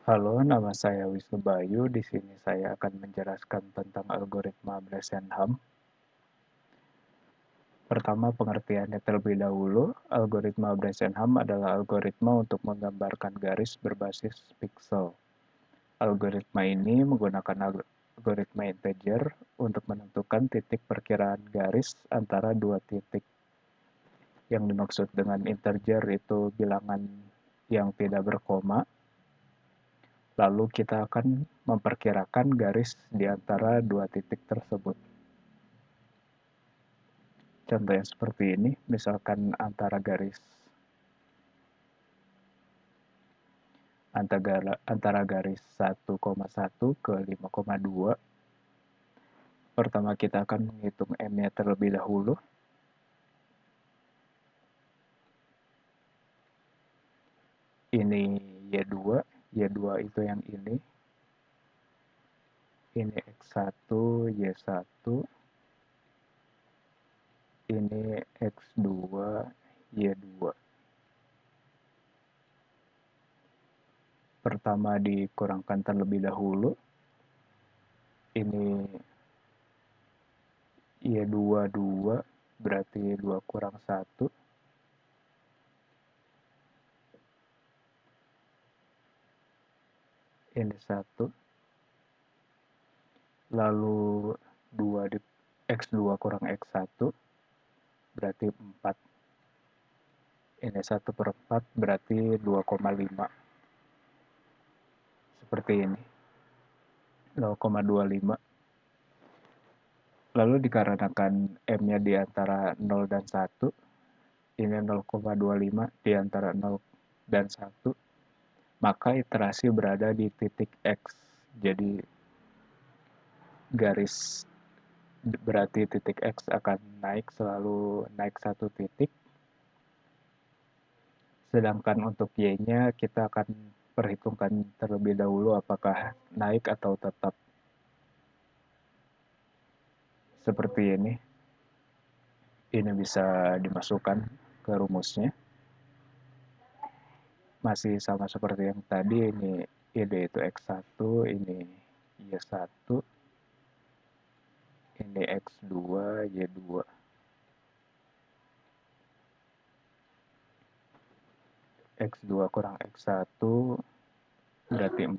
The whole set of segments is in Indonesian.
Halo, nama saya Wisnu Bayu. Di sini saya akan menjelaskan tentang algoritma Bresenham. Pertama, pengertiannya terlebih dahulu. Algoritma Bresenham adalah algoritma untuk menggambarkan garis berbasis piksel. Algoritma ini menggunakan algoritma integer untuk menentukan titik perkiraan garis antara dua titik. Yang dimaksud dengan integer itu bilangan yang tidak berkoma. Lalu kita akan memperkirakan garis di antara dua titik tersebut. Contohnya seperti ini, misalkan antara garis 1,1 ke 5,2. Pertama kita akan menghitung M-nya terlebih dahulu. Ini Y2, Y2 itu yang ini. Ini X1, Y1. Ini X2, Y2. Pertama dikurangkan terlebih dahulu. Ini Y22 berarti 2 kurang 1. Ini 1. Lalu 2 di X2 kurang X1 berarti 4. Ini 1 per 4 berarti 2,5. Seperti ini. 0,25. Lalu dikarenakan M-nya di antara 0 dan 1, ini 0,25 di antara 0 dan 1, maka iterasi berada di titik X. Jadi garis berarti titik X akan selalu naik satu titik. Sedangkan untuk Y-nya kita akan perhitungkan terlebih dahulu apakah naik atau tetap. Seperti ini. Ini bisa dimasukkan ke rumusnya. Masih sama seperti yang tadi, ini ID itu X1, ini Y1, ini X2, Y2. X2 kurang X1 berarti 4,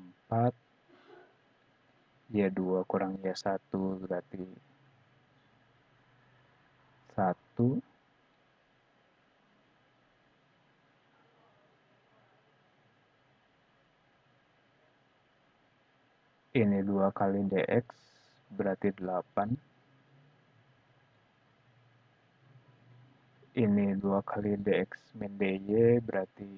Y2 kurang Y1 berarti 1, ini 2 kali DX berarti 8, ini 2 kali DX min DY berarti,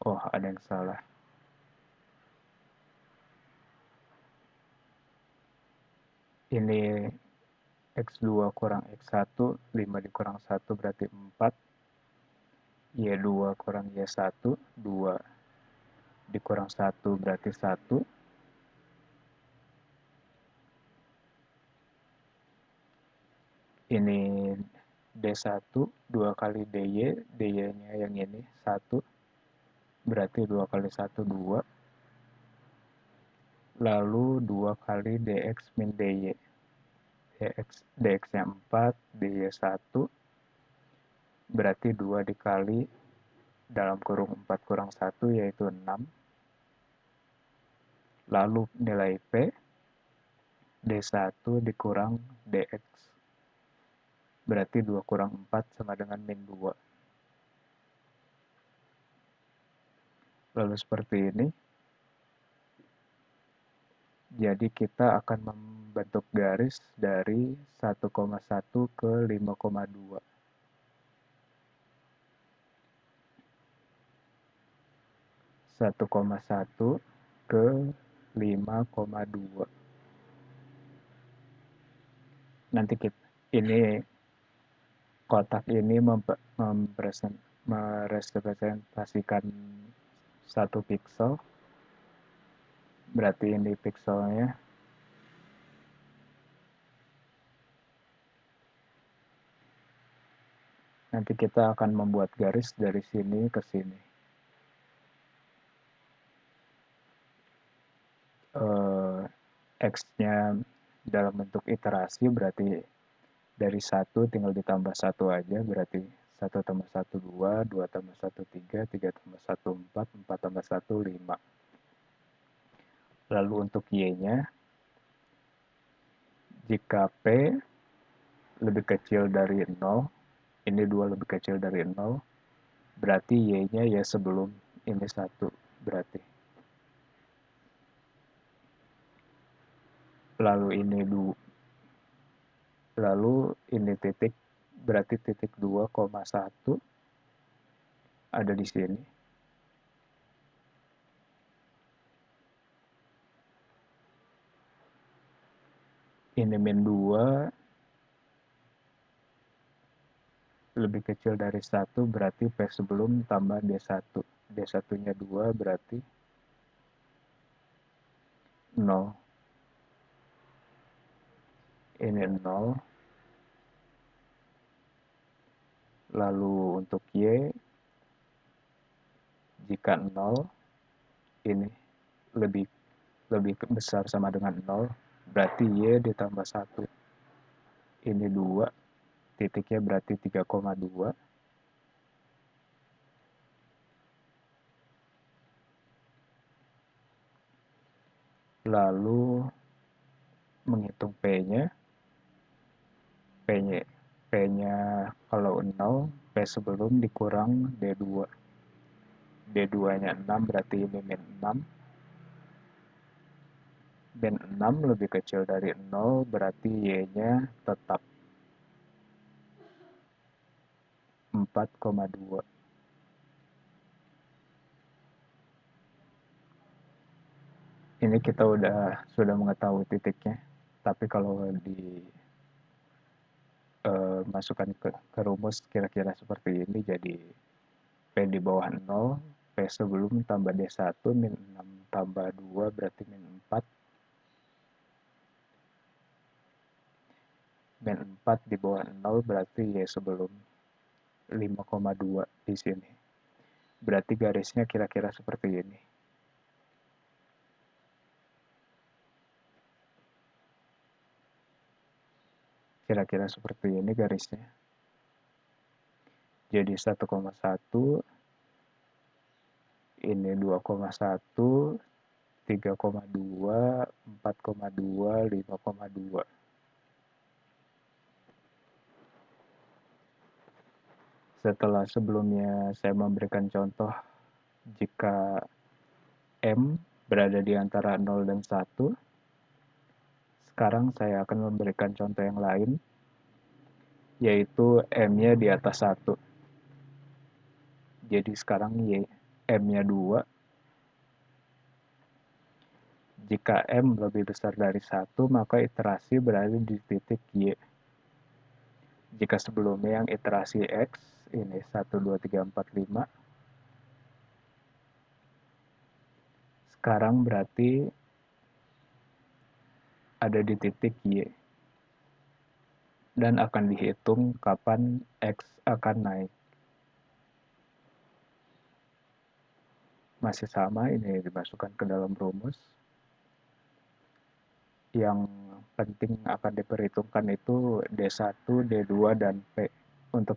oh ada yang salah, ini X2 kurang X1, 5 dikurang 1 berarti 4, Y2 kurang Y1, 2 dikurang 1 berarti 1, ini D1, 2 kali DY, DY-nya yang ini 1, berarti 2 kali 1, 2, lalu 2 kali DX min DY, DX-nya 4, DY 1, berarti 2 dikali dalam kurung 4 kurang 1 yaitu 6, lalu nilai P, D1 dikurang DX, berarti 2 kurang 4 sama dengan min 2. Lalu seperti ini. Jadi kita akan membentuk garis dari 1,1 ke 5,2. 1,1 ke 5,2. Nanti ini kotak ini merepresentasikan satu pixel. Berarti ini pixelnya. Nanti kita akan membuat garis dari sini ke sini. X-nya dalam bentuk iterasi berarti dari 1 tinggal ditambah 1 aja, berarti 1 tambah 1 2, 2 tambah 1 3, 3 tambah 1 4, 4 tambah 1 5. Lalu untuk Y-nya, jika P lebih kecil dari 0, ini 2 lebih kecil dari 0, berarti Y-nya ya sebelum ini 1, berarti. Lalu ini titik, berarti titik 2,1 ada di sini. Ini min 2 lebih kecil dari 1 berarti P sebelum tambah D1. D1-nya 2 berarti 0. Ini 0. Lalu untuk Y, jika 0, ini lebih besar sama dengan 0, berarti Y ditambah 1. Ini 2, titiknya berarti 3,2. Lalu menghitung P-nya. P-nya kalau 0, P sebelum dikurang D2. D2-nya 6 berarti ini min 6. Min 6 lebih kecil dari 0 berarti Y-nya tetap 4,2. Ini kita sudah mengetahui titiknya. Tapi kalau masukkan ke rumus kira-kira seperti ini, jadi P di bawah 0, P sebelum tambah D1, min 6 tambah 2 berarti min 4. Min 4 di bawah 0 berarti Y sebelum 5,2 di sini. Berarti garisnya kira-kira seperti ini. Kira-kira seperti ini garisnya. Jadi 1,1, ini 2,1, 3,2, 4,2, 5,2. Setelah sebelumnya saya memberikan contoh jika M berada di antara 0 dan 1, sekarang saya akan memberikan contoh yang lain, yaitu M-nya di atas 1. Jadi sekarang M-nya 2. Jika M lebih besar dari 1, maka iterasi berada di titik Y. Jika sebelumnya yang iterasi X, ini 1, 2, 3, 4, 5. Sekarang berarti ada di titik Y. Dan akan dihitung kapan X akan naik. Masih sama, ini dimasukkan ke dalam rumus. Yang penting akan diperhitungkan itu D1, D2, dan P untuk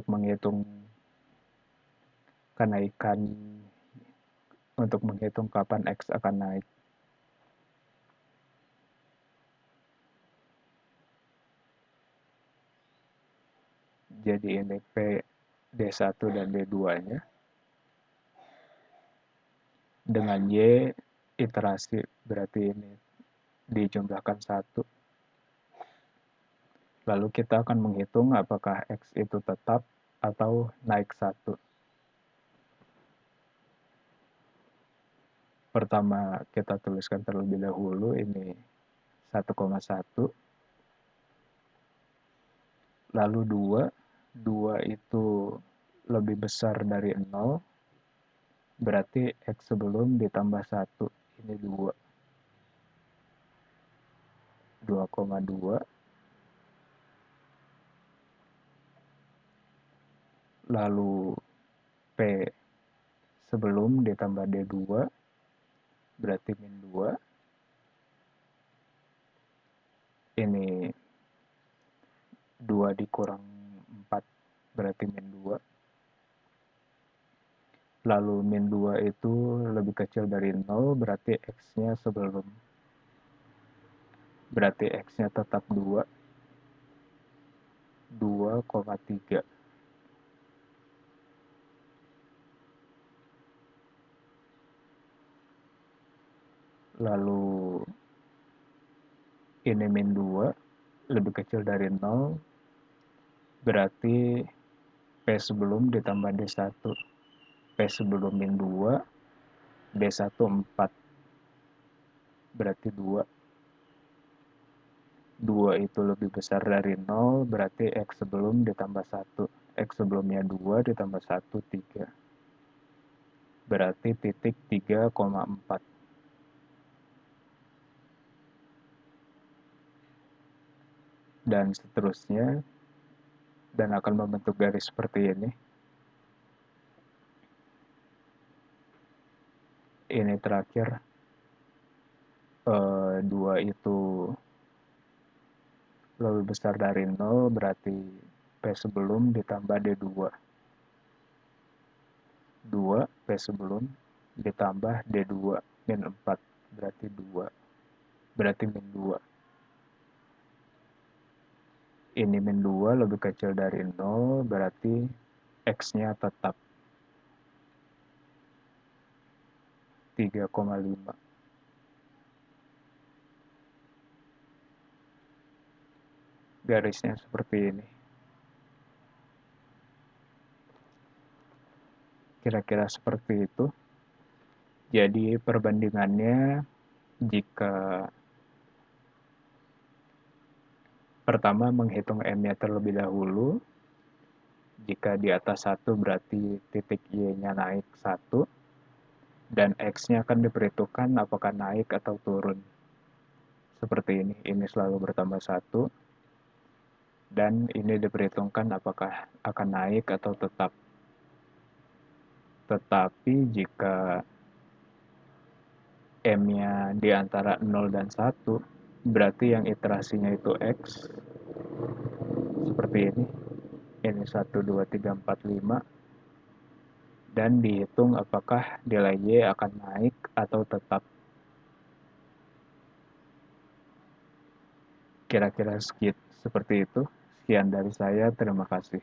menghitung kenaikan, untuk menghitung kapan X akan naik. Jadi ini P, D1 dan D2-nya. Dengan Y iterasi berarti ini dijumlahkan 1. Lalu kita akan menghitung apakah X itu tetap atau naik 1. Pertama kita tuliskan terlebih dahulu ini 1,1. Lalu 2. 2 itu lebih besar dari 0. Berarti X sebelum ditambah 1. Ini 2. 2,2. lalu P sebelum ditambah D2 berarti min 2. Ini 2 dikurang 4 berarti min 2. Lalu min 2 itu lebih kecil dari 0, berarti X-nya sebelum. Berarti X-nya tetap 2, 2,3. Lalu ini min 2 lebih kecil dari 0, berarti P sebelum ditambah D1. P sebelum min 2, D1 4, berarti 2. 2 itu lebih besar dari 0, berarti X sebelum ditambah 1. X sebelumnya 2 ditambah 1, 3. Berarti titik 3,4. Dan seterusnya, dan akan membentuk garis seperti ini. Ini terakhir, 2 itu lebih besar dari 0, berarti P sebelum ditambah D2. 2 P sebelum ditambah D2 min 4, berarti 2. Berarti min 2. Ini min 2 lebih kecil dari 0, berarti X-nya tetap 3,5. Garisnya seperti ini. Kira-kira seperti itu. Jadi perbandingannya, jika pertama menghitung M-nya terlebih dahulu, jika di atas 1 berarti titik Y-nya naik 1, dan X-nya akan diperhitungkan apakah naik atau turun. Seperti ini selalu bertambah 1, dan ini diperhitungkan apakah akan naik atau tetap. Tetapi jika M-nya di antara 0 dan 1, berarti yang iterasinya itu X, seperti ini. Ini 1, 2, 3, 4, 5. Dan dihitung apakah nilai Y akan naik atau tetap. Kira-kira seperti itu. Sekian dari saya, terima kasih.